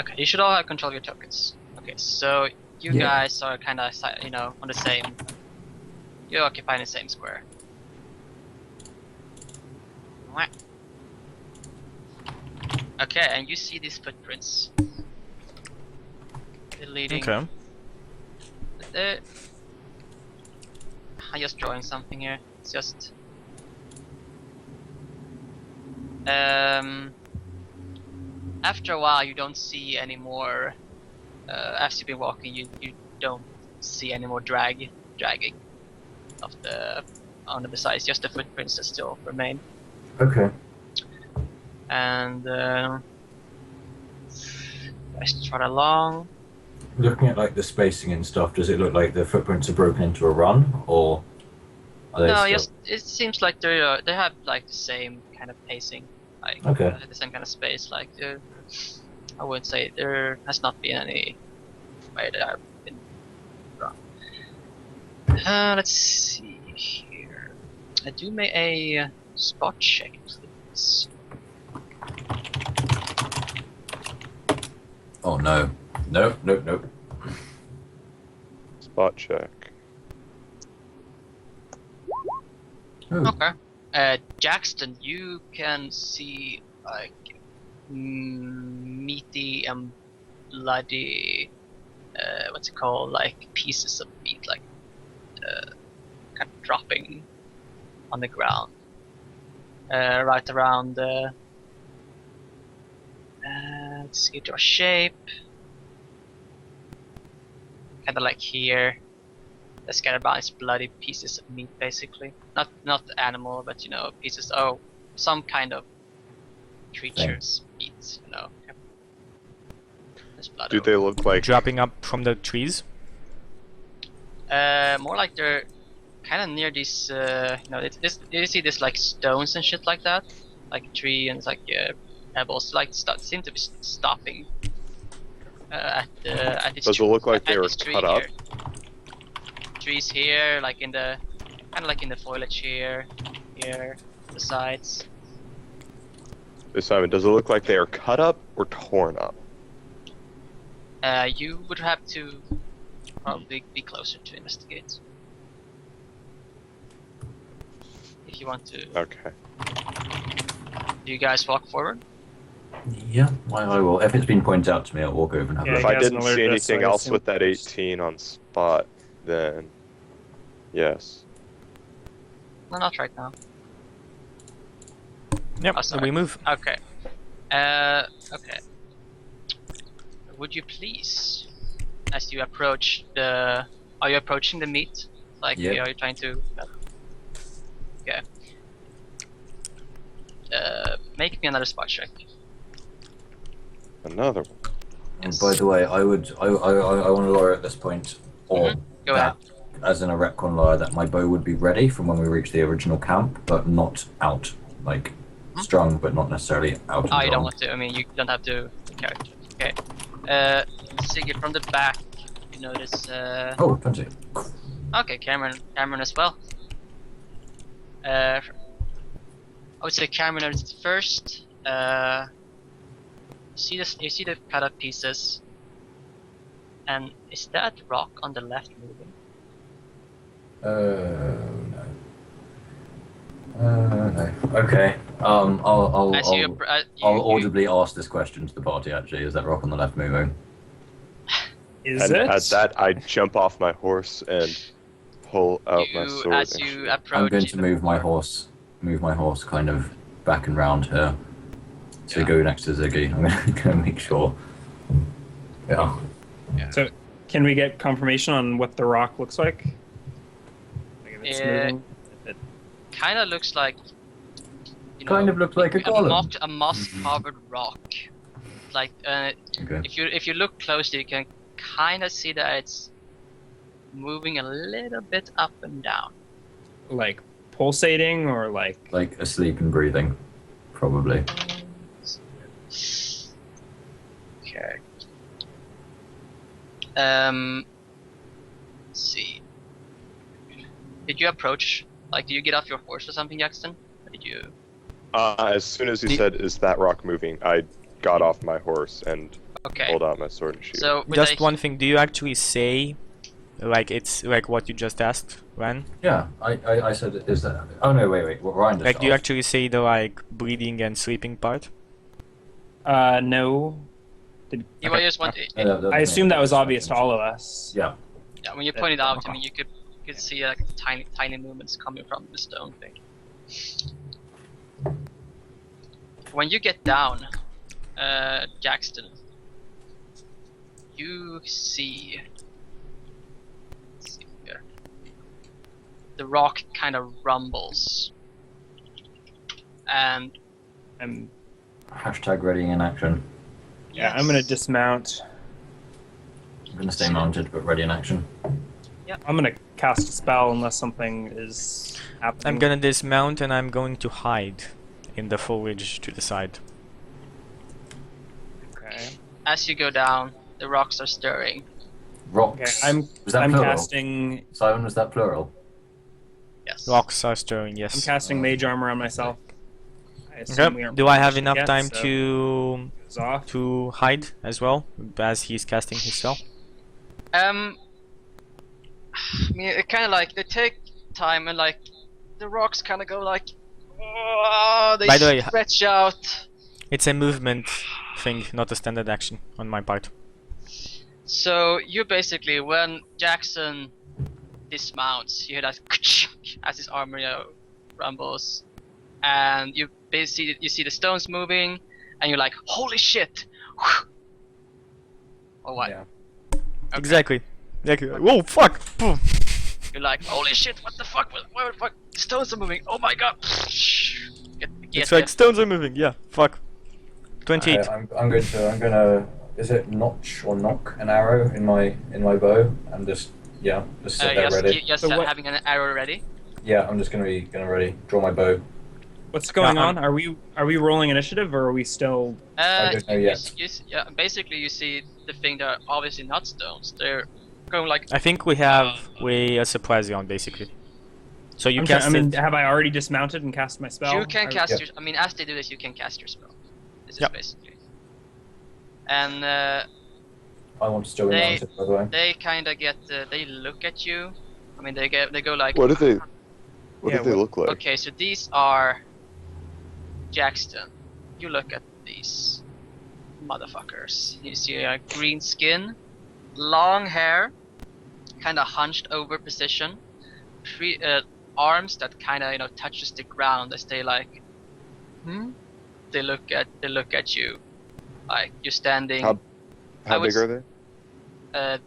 Okay, you should all have control of your tokens. Okay, so you Yeah. guys are kind of on the same. You occupy the same square. Mwah. Okay, and you see these footprints. They're leading. Okay. I'm just drawing something here. It's just. After a while, you don't see any more. As you've been walking, you don't see any more dragging of the on the sides. Just the footprints that still remain. Okay. And let's trot along. Looking at like the spacing and stuff, does it look like the footprints are broken into a run, or are they No, still... just it seems like they have like the same kind of pacing, like Okay. the same kind of space. Like I would say there has not been any way that I've been wrong. Let's see here. I do make a spot check, please. Oh no. Nope. Spot check. Oh. Okay. Jackson, you can see like meaty and bloody, what's it called, like pieces of meat, like kind of dropping on the ground, right around. Let's get your shape. Kind of like here. The scattered around is bloody pieces of meat, basically. Not animal, but pieces. Oh, some kind of creature's meat. There's blood. Do they look like Dropping up from the trees. More like they're kind of near these. You see this like stones and shit like that, like a tree and it's like pebbles. Like seem to be stopping. At this Does it look like they were this tree cut up? here. Trees here, like in the kind of like in the foliage here, the sides. Hey, Simon, does it look like they are cut up or torn up? You would have to probably be closer to investigate. If you want to. Okay. Do you guys walk forward? Yeah, I will. If it's been pointed out to me, I'll walk over and have Yeah, a If look. he I hasn't didn't see alerted us, so anything I else assume with that it's- 18 on spot, then yes. No, not right now. Yep, Oh, sorry. we move. Okay. Okay. Would you please, as you approach the, are you approaching the meat? Like, Yep. are you trying to? Okay. Make me another spot check. Another one. And by the way, I want to lawyer at this point, or Go that, as in a retcon lawyer, that my bow would be ready from when we reach the original camp, but not out, like strung, but not necessarily out. Oh, And you don't drawn. want to. I mean, you don't have to. Character. Okay. Sigurd, from the back, you notice. Oh, 20. Okay, Cameron as well. I would say Cameron is first. You see the cut up pieces. And is that rock on the left moving? No. No. Okay. As you, I'll audibly ask this question to the party. Actually, is that rock on the left moving? Is And it? at that, I jump off my horse and pull out my sword. as and you shoot. approach. I'm going to move my horse kind of back and round here. So Yeah. go next to Ziggy. I'm going to make sure. Yeah. So, can we get confirmation on what the rock looks like? Like if it's Yeah. moving? If it, Kind of looks like. You Kind of looks like a golem. A moss-covered rock. Like, Okay. if you look closely, you can kind of see that it's moving a little bit up and down. like pulsating or like Like asleep and breathing, probably. Okay. Let's see. Did you approach? Like, did you get off your horse or something, Jackson? Or did you? As soon as you said, "Is that rock moving?" I got off my horse and Okay. pulled out my sword and shield. So with Just a- one thing, do you actually say, like it's like what you just asked, Ran? Yeah, I said, is that... Oh, no, wait. What Ryan just Like, do you asked. actually say the like bleeding and sleeping part? no. You Okay. just want. Yeah, that was I me. assume that was obvious to all of us. Yeah. Yeah, when you pointed out, I mean, you could see like tiny movements coming from the stone thing. When you get down, Jackson, you see. Let's see here. The rock kind of rumbles, and I'm Hashtag ready in action. yeah, I'm gonna dismount. I'm going to stay mounted, but ready in action. I'm gonna cast a spell unless something is happening. I'm gonna dismount and I'm going to hide in the foliage to the side. Okay. as you go down, the rocks are stirring. Rocks. Okay. I'm Was that I'm plural? casting Simon, was that plural? Yes. Rocks are stirring, I'm yes. casting mage armor on myself. I assume we Okay. aren't Do I have finished enough yet, time so to it's off. hide as well as he's casting his spell? I mean, it kind of like they take time and like the rocks kind of go like, oh, they By the way, stretch out. It's a movement thing, not a standard action on my part. So you basically, when Jackson dismounts, you hear that as his armor rumbles, and you basically see the stones moving, and you're like, holy shit! Or what? Yeah. Okay. Exactly. Whoa, fuck! Boom. You're like, holy shit! What the fuck? What the fuck? The stones are moving! Oh my god! It's like stones are moving. Yeah. Fuck. 28. Okay, I'm gonna. Is it notch or knock an arrow in my bow and just sit there ready. Just So what- having an arrow ready. Yeah, I'm just gonna be ready. Draw my bow. What's going Yeah, on? Are we rolling initiative or are we still? I don't know yet. Basically, you see the thing that are obviously not stones. They're going like. I think we have a surprise round basically. So you I'm trying- cast I mean, it. have I already dismounted and cast my spell? You can I- cast yeah. your. I mean, as they do this, you can cast your spell. This is Yep. basically. And I want to still be They- mounted, by the way. they kind of get. They look at you. I mean, they go like. What do they? What Yeah, do they what- look like? Okay, so these are Jackson. You look at these. motherfuckers. You see a green skin, long hair, kind of hunched over position, arms that kind of touches the ground as they like, They look at you, like you're standing. How big are they?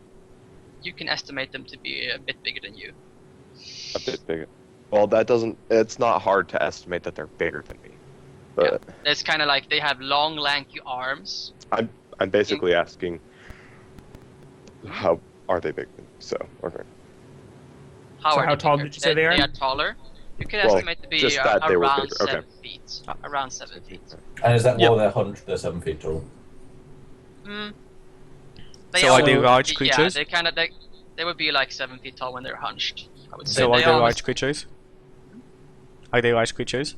You can estimate them to be a bit bigger than you. A bit bigger. Well, that doesn't. It's not hard to estimate that they're bigger than me. But It's kind of like they have long, lanky arms. I'm basically asking, how are they big? So okay. How tall did you say they are? They are taller. You can Well, estimate to be just that they were around bigger. Okay. 7 feet. Around 7 feet. And is that Yep. more their hunch? They're 7 feet tall. So are they large Yeah, creatures? they would be like 7 feet tall when they're hunched. I would say So are they almost large creatures? Are they large creatures?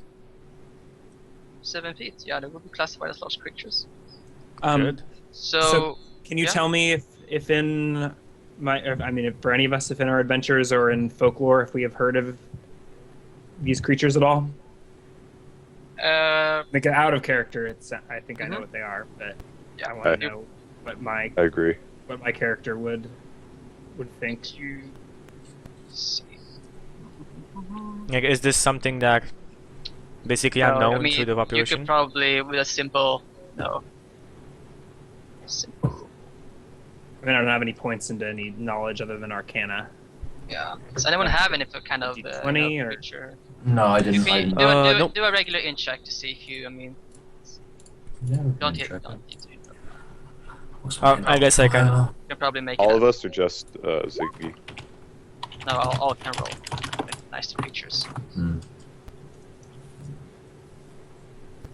7 feet. Yeah, they would be classified as large creatures. Good. So Can you yeah. tell me if in if for any of us, if in our adventures or in folklore, if we have heard of these creatures at all? Like out of character, I think I know what they are, but I want to know what my I agree. character would think. Like, is this something that basically No, unknown I mean, to the you population? could probably with a simple simple. I mean, I don't have any points into any knowledge other than Arcana. Yeah. Does anyone have any kind of D20 or- creature? No, I You didn't. can nope. do a regular int check to see if you. I mean, don't hit. Don't need to. You I guess I can. can probably make All it. of us are just Ziggy. No, all can roll. Nice creatures.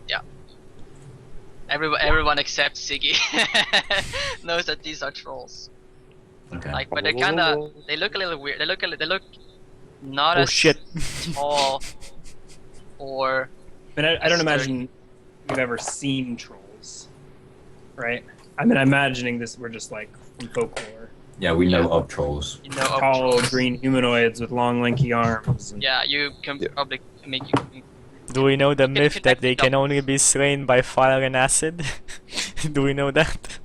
Yeah. Everyone except Siggy knows that these are trolls. Okay. Like, but they look a little weird. They look not Oh as shit! tall or I mean, I don't imagine we've ever seen trolls, right? I mean, I'm imagining this. We're just like from folklore. Yeah, we know of trolls. you know of Tall trolls. green humanoids with long, lanky arms. And Yeah, you can probably make you. Do we know the You can myth that connect they the can dots. only be slain by fire and acid? Do we know that?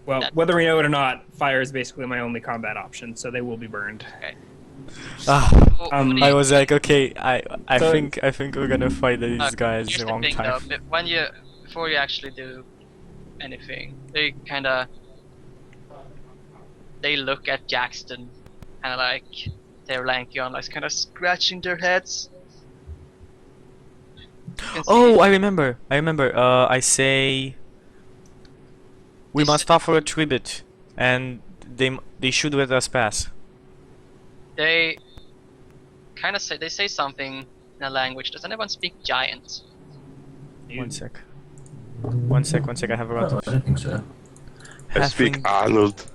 Well, whether we know it or not, fire is basically my only combat option, so they will be burned. Ah, What do Um, you- I was like, okay, I So- think we're gonna fight these guys here's the the wrong thing, time. though, before you actually do anything, they look at Jackson, kind of like they're lanky on, like kind of scratching their heads. You can Oh, see- I remember. I say we This- must offer a tribute, and they should let us pass. they kind of say something in a language. Does anyone speak giant? One sec. One sec. I have a lot No, of I don't think so. I speak halfling, Arnold.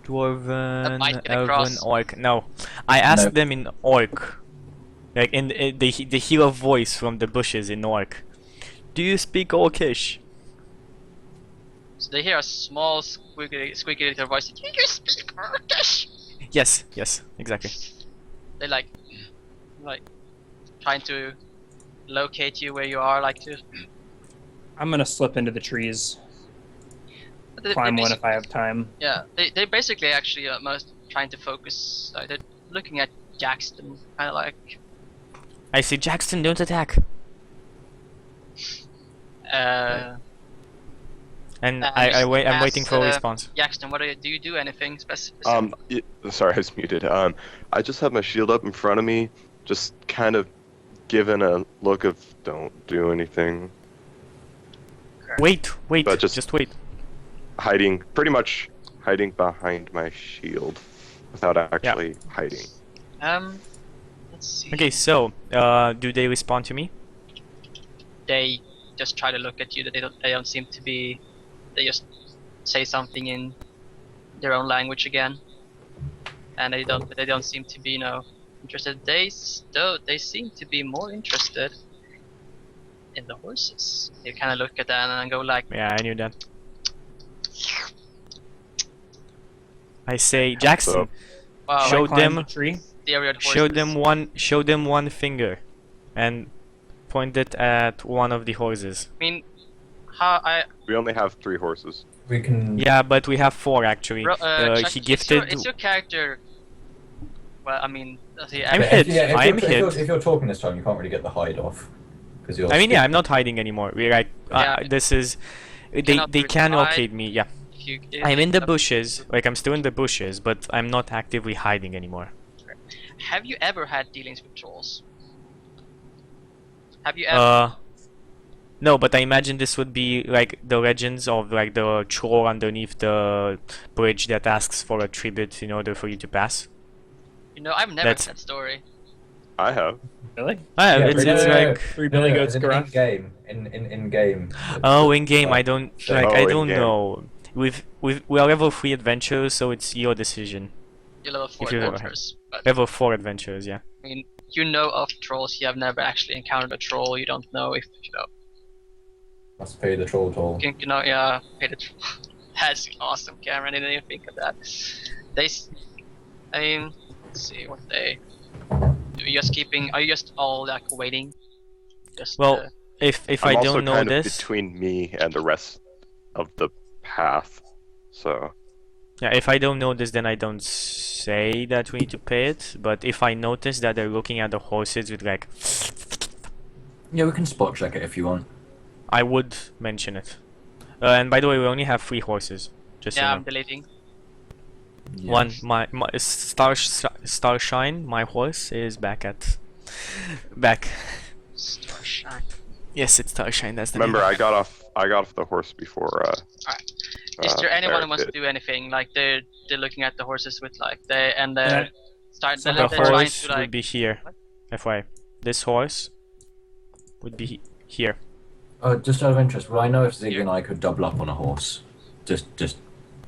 dwarven, might get elven, across. orc. No, I asked No. them in orc. Like they hear a voice from the bushes in orc. Do you speak orcish? So they hear a small squeaky little voice. Do you speak Orcish? Yes, exactly. They like trying to locate you where you are, like to I'm gonna slip into the trees, they climb one basi- if I have time. Yeah, they basically actually most trying to focus. They're looking at Jackson, kind of like I say, Jackson, don't attack. And I wait. I'm waiting for a response. Jackson, what do you do anything specific? Sorry, I was muted. I just have my shield up in front of me, just kind of giving a look of don't do anything, Wait, But just- wait. pretty much hiding behind my shield, without actually hiding. Let's see. Okay, so do they respond to me? They just try to look at you. They don't seem to be. They just say something in their own language again, and they don't seem to be interested. They seem to be more interested in the horses. They kind of look at that and go like, Yeah, I knew that. I say, Jackson, "Wow, Show I climb them- the tree. stereo horses." show them one finger, and point it at one of the horses. I mean, We only have 3 horses. We can. Yeah, but we have 4 actually. Chuck, He gifted. Is your character? Well, I mean, does he I'm actually- hit. I'm hit. If you're talking this time, you can't really get the hide off. Because you're. I mean, yeah, I'm not hiding anymore. We're like, Yeah. this is. They cannot can really locate me. Yeah, if I'm in the you- bushes. Like I'm still in the bushes, but I'm not actively hiding anymore. Have you ever had dealings with trolls? Have you ever? No, but I imagine this would be like the legends of like the troll underneath the bridge that asks for a tribute in order for you to pass. You know, I've never that's- heard that story. I have. Really? Ah, Yeah, it's but like 3 billy goats in gruff. game. In game. oh, in game I don't like I Oh, don't in-game. know. We are level 3 adventurers, so it's your decision. You level 4 If you ever adventures, but Level 4 adventurers, yeah. I mean, you know of trolls. You have never actually encountered a troll. You don't know if you know. Let's pay the troll toll. You know, yeah. Pay the That's awesome, Cameron. I didn't even think of that. I mean, let's see what they. Are you just keeping? Are you just all like waiting? Just. Well, if I'm I also don't know kind this, of between me and the rest of the path. So yeah, if I don't know this, then I don't say that we need to pay it. But if I notice that they're looking at the horses with like, Yeah, we can spot check it if you want. I would mention it. And by the way, we only have 3 horses. Just so yeah, you I'm know. deleting. One, my Starshine, my horse is back. Starshine. Yes, it's Starshine. That's the remember, name. I got off the horse before. Is there anyone who Eric wants to did. do anything? Like they're looking at the horses with like they and Yeah. they're start So they're, The they're trying horse to would like be here. FYI, this horse would be here. Just out of interest, would I know if Ziggy and I could double up on a horse? Just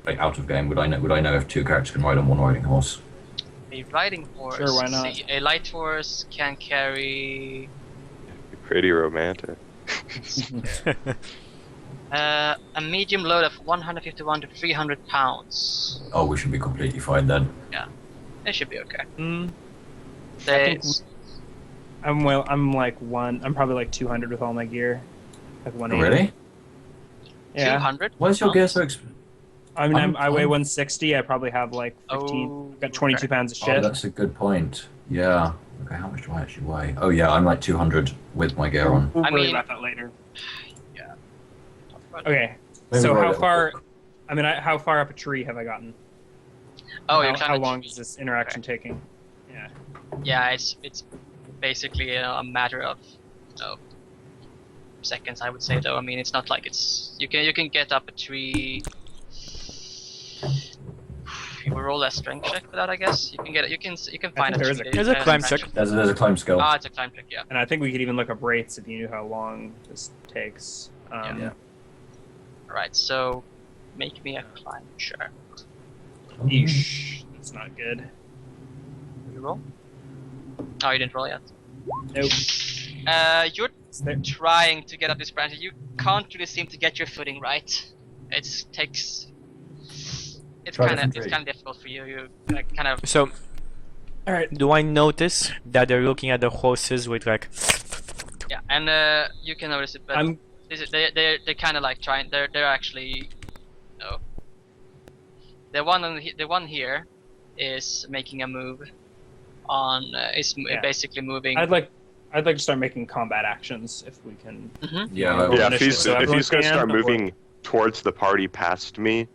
like out of game, would I know if 2 characters can ride on one riding horse? a riding horse. Sure, why not? See, a light horse can carry Pretty romantic. a medium load of 151 to 300 pounds. Oh, we should be completely fine then. It should be okay. Mm, They, I'm like I'm probably like 200 with all my gear. Like 180. Really? Yeah. 200. Why is your gear so pounds? expensive? I mean, I weigh I'm- 160. I probably have like 15. Oh, Got 22 pounds of Oh, shit. that's a good point. Yeah. Okay, how much do I actually weigh? Oh yeah, I'm like 200 with my gear on. We'll I worry mean- about that later. Yeah. Okay. Maybe So ride how it far? quick. I mean, how far up a tree have I gotten? Oh, how, you're how climbing long trees. is this interaction taking? Yeah. Yeah, it's basically a matter of seconds, I would say. Though I mean, it's not like it's you can get up a tree. You will roll a strength check for that, I guess. You can find think there a is tree. a- There's a climb climb check. There's a climb skill. Ah, it's a climb check, yeah. And I think we could even look up rates if you knew how long this takes. Yeah. Alright, so make me a climb check. Eesh, that's not good. Did you roll? Oh, you didn't roll yet. Nope. You're It's there. trying to get up this branch. You can't really seem to get your footing right. It takes. It's Try kind of different tree. difficult for you. You like, kind of. So, All right. do I notice that they're looking at the horses with like? Yeah, and you can notice it, but I'm this is, they're kind of like trying. They're actually. No. The one here is making a move. Yeah. Basically moving. I'd like to start making combat actions if we can. Yeah. Roll Yeah, initiative, if so he's everyone gonna can, start or- moving towards the party past me,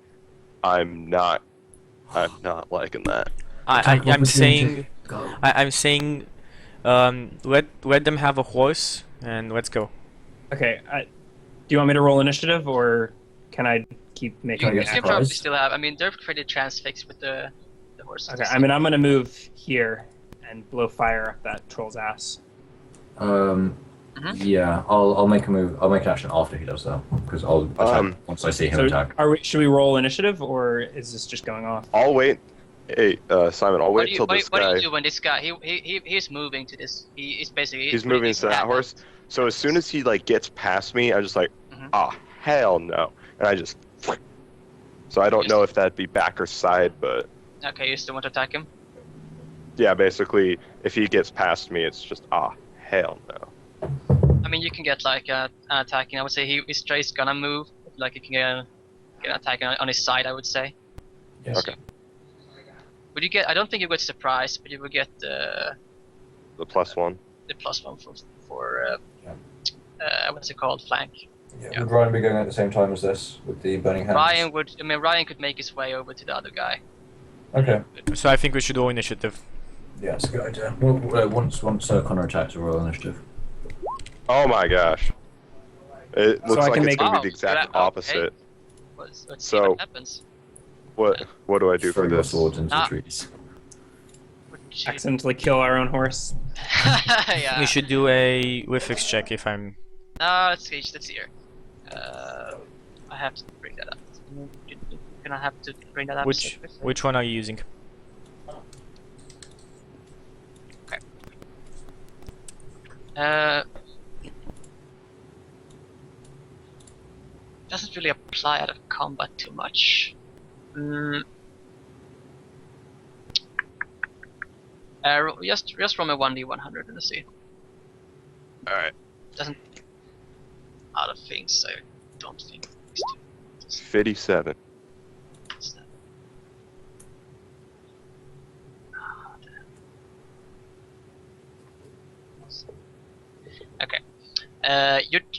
I'm not liking that. I'm saying Go. I'm saying, let them have a horse and let's go. Okay. Do you want me to roll initiative, or can I keep making? You get actions? can probably surprised? still have. I mean, they're pretty transfixed with the horses. Okay. I mean, I'm gonna move here and blow fire up that troll's ass. Yeah, I'll make a move. I'll make an action after he does that because I'll attack once I see him So, attack. should we roll initiative, or is this just going off? I'll wait. Hey, Simon, I'll What wait do you, till what, this what do guy. you do when this guy he's moving to this? He's basically He's moving to that horse. So as soon as he like gets past me, I'm just like, ah, hell no, and I just. So I don't know if that'd be back or side, but Okay, you still want to attack him? yeah, basically, if he gets past me, it's just hell no. I mean, you can get like an attacking. I would say his trace gonna move. Like you can get an attack on his side. I would say. Yes. Okay. Would you get? I don't think you get surprise, but you will get The +1. the +1 for what's it called, flank. Yeah. Would Ryan be going at the same time as this with the burning hands? Ryan would. I mean, Ryan could make his way over to the other guy. Okay. So I think we should roll initiative. Yeah, it's a good idea. Well, once Connor attacks, a roll initiative. Oh my gosh. It looks I like can it's make- going to Oh, be the exact yeah, okay. opposite. Let's see So- what happens. What do I do Throw for your this? swords into Ah. the trees. Accidentally kill our own horse. Yeah. We should do a reflex check if I'm. No, let's see. Let's see here. I have to bring that up. Gonna have to bring that up. Which one are you using? Doesn't really apply out of combat too much. Just roll a 1d100 and see. Alright. Doesn't out of things, I don't think. 57. Okay.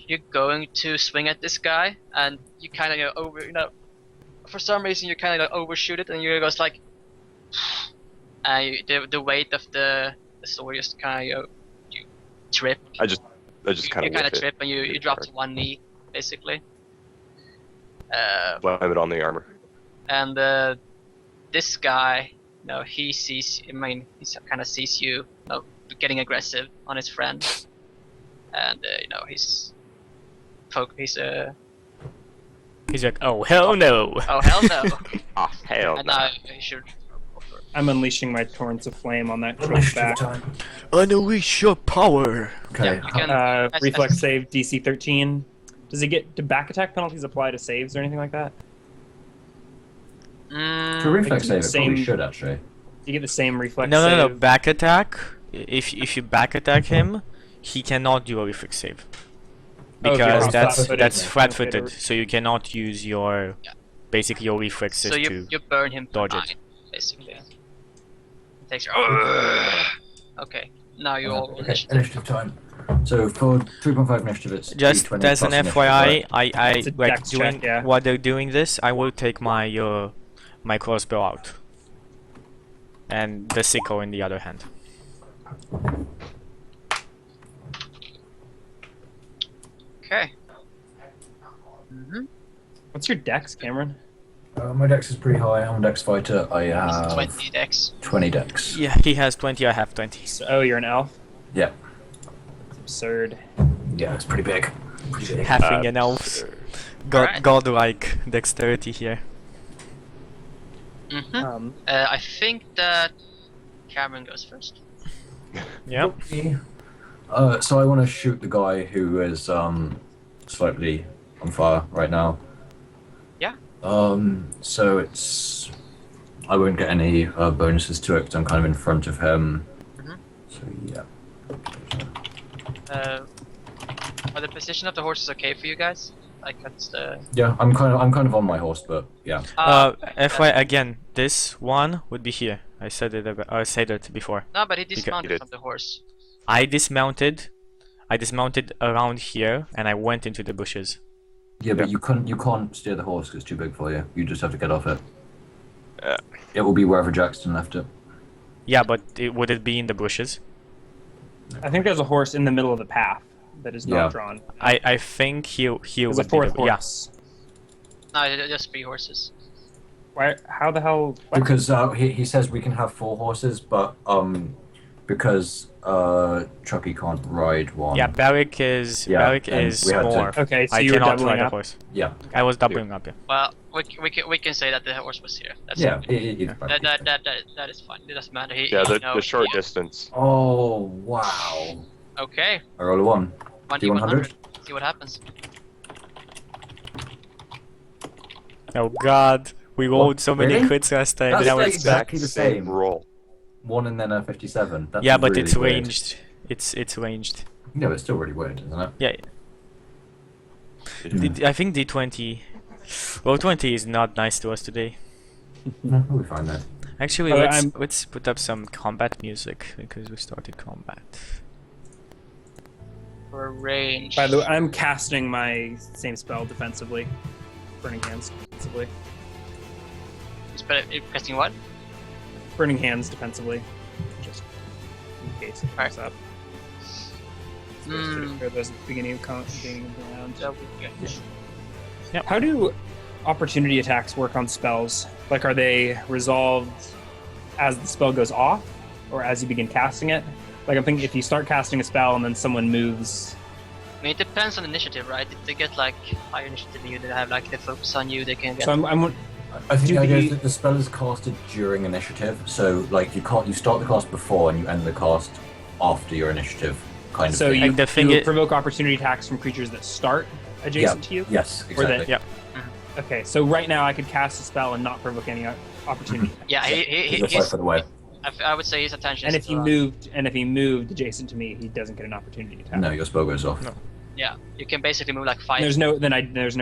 You're going to swing at this guy, and you kind of for some reason you kind of overshoot it, and you goes like, and the weight of the sword just kind of you trip. I just kind You of kind of trip, and you drop to one knee, basically. Blame it on the armor. And this guy, he sees. I mean, he kind of sees you, getting aggressive on his friend, and he's He's like, oh hell no! oh hell no! Ah, hell And no. now he should. I'm unleashing my torrents of flame on that troop Initiative back. time. Unleash your power! Okay. Yeah, you can. Reflex save DC 13. Does do back attack penalties apply to saves or anything like that? For reflex save, it Same- probably should actually. Do you get the same reflex No, save? no, no. Back attack. If you back attack him, he cannot do a reflex save. Oh, Because okay. that's Flat-footed. that's Okay, flat-footed, there- so you cannot use your Yeah. basically your reflexes So to. you burn him dodge for it. 9, basically. Takes your. Okay, now you all roll Okay, initiative. initiative time. So for 3.5 initiative, it's Just D20 as an plus initiative, FYI, right? I It's a like dex doing check, yeah. while they're doing this. I will take my my crossbow out, and the sickle in the other hand. Okay. What's your dex, Cameron? My dex is pretty high. I'm a dex fighter. I have 20 dex. 20 dex. Yeah, he has 20. I have 20. So, oh, you're an elf? Yeah. It's absurd. Yeah, it's pretty big. Pretty big. Having an elf's Alright. godlike dexterity here. I think that Cameron goes first. Yep. So I want to shoot the guy who is slightly on fire right now. Yeah. So it's I won't get any bonuses to it because I'm kind of in front of him. So yeah. Are the position of the horses okay for you guys? Like that's the. Yeah, I'm kind of on my horse, but yeah. FY again, this one would be here. I said it before. No, but he You dismounted did. from the horse. I dismounted around here and I went into the bushes. Yeah, but you can't steer the horse 'cause it's too big for you. You just have to get off it. Yeah. It will be wherever Jackson left it. Yeah, but would it be in the bushes? I think there's a horse in the middle of the path that is not Yeah. drawn. I think he There's would a fourth be the, horse. No, just 3 horses. Why? How the hell? What? Because he says we can have 4 horses, but because Chucky can't ride one. Yeah, Barrick is Yeah, Barrick and is we had to- more. Okay, so I you were cannot doubling ride a up. horse. Yeah. I was doubling up. Yeah. Well, we can say that the horse was here. That's Yeah. fine. That is fine. It doesn't matter. Yeah, the short yeah. distance. Oh wow! Okay. I roll a 1. 1d100. See what happens. Oh God, we rolled so many Really? crits last time. That's Now like it's exactly the same. roll. 1 and then a 57. That's yeah, but really it's weird. ranged. It's ranged. Yeah, but it's still really weird, isn't it? Yeah. I think D20. Roll 20 is not nice to us today. No, we'll be fine then. Actually, Oh, let's put up some combat music because we started combat. For range. By the way, I'm casting my same spell defensively. Burning Hands defensively. Pressing what? Burning Hands defensively. Just in case it comes up. For those at the beginning of the round. That would be good. How do opportunity attacks work on spells? Like, are they resolved as the spell goes off, or as you begin casting it? Like, I'm thinking if you start casting a spell and then someone moves. I mean, it depends on initiative, right? If they get like higher initiative than you, they have like the focus on you, they can get. So I think Do the idea the- is that the spell is casted during initiative, so like you start the cast before and you end the cast after your initiative, kind of. so thing. you, Like the thing you i- provoke opportunity attacks from creatures that start adjacent to you. Yes, Or that- exactly. Yeah. Okay, so right now I could cast a spell and not provoke any opportunity. Yeah, He's a fight for the way. I would say his attention. And is if he moved adjacent to me, he doesn't get an opportunity attack. No, your spell goes off. No. Yeah, you can basically move like 5. There's no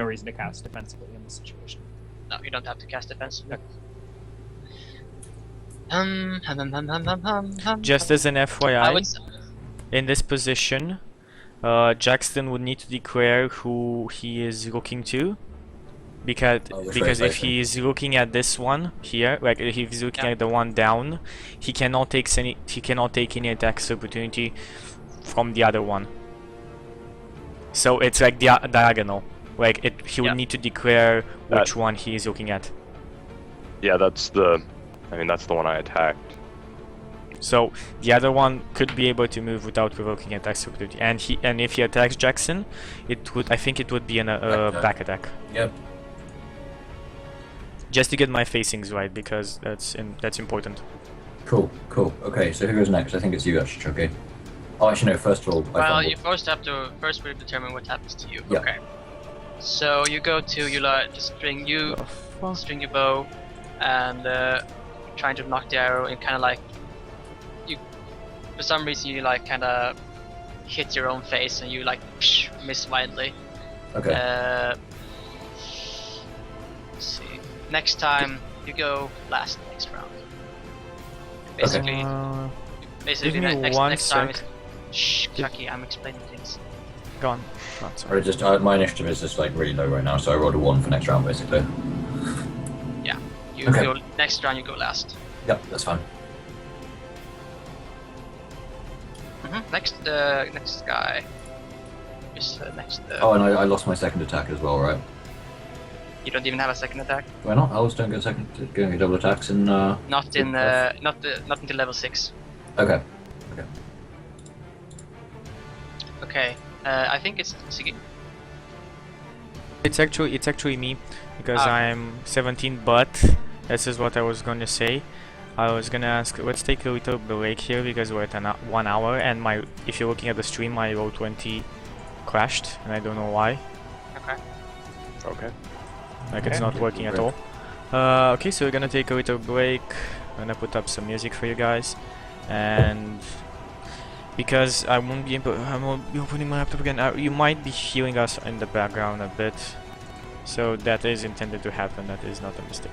reason to cast defensively in this situation. No, you don't have to cast defensively. Okay. Just as an I FYI, would. s- in this position, Jackson would need to declare who he is looking to, because which way because if facing? he is looking at this one here, like if he's looking Yeah. at the one down, he cannot take any attacks opportunity from the other one. So it's like diagonal. Like he would Yeah. need to declare which That- one he is looking at. Yeah, that's the one I attacked. So the other one could be able to move without provoking attacks opportunity, and if he attacks Jackson, I think it would be a Back back attack. Yep. Just to get my facings right, because that's important. Cool. Okay, so who goes next? I think it's you actually, Chuky. Oh, actually no. First of all, I Well, fumbled. you first have to we determine what happens to you. Yeah. Okay. So you go to just string your bow, and trying to knock the arrow, and kind of like you. For some reason, you like kind of hit your own face, and you like miss wildly. Okay. Let's see. Next time you go last next round. Basically, give me next one time sec. is. Shh, Chucky, I'm explaining things. Go on. Oh, sorry. I just my initiative is just like really low right now, so I rolled a 1 for next round basically. You Okay. go next round. You go last. Yep, that's fine. Next guy. Is next. Oh, and I lost my second attack as well, right? You don't even have a second attack. Do I not? Owls don't get double attacks in. Not in not until level 6. Okay. Okay. I think it's Siggy. It's actually me, because Ah. I'm 17. But this is what I was gonna say. I was gonna ask. Let's take a little break here because we're at 1 hour, and if you're looking at the stream, my roll 20 crashed, and I don't know why. Okay. Okay. Like it's Okay. not working at all. Okay, so we're gonna take a little break. I'm gonna put up some music for you guys, and because I won't be opening my laptop again, you might be hearing us in the background a bit. So that is intended to happen. That is not a mistake.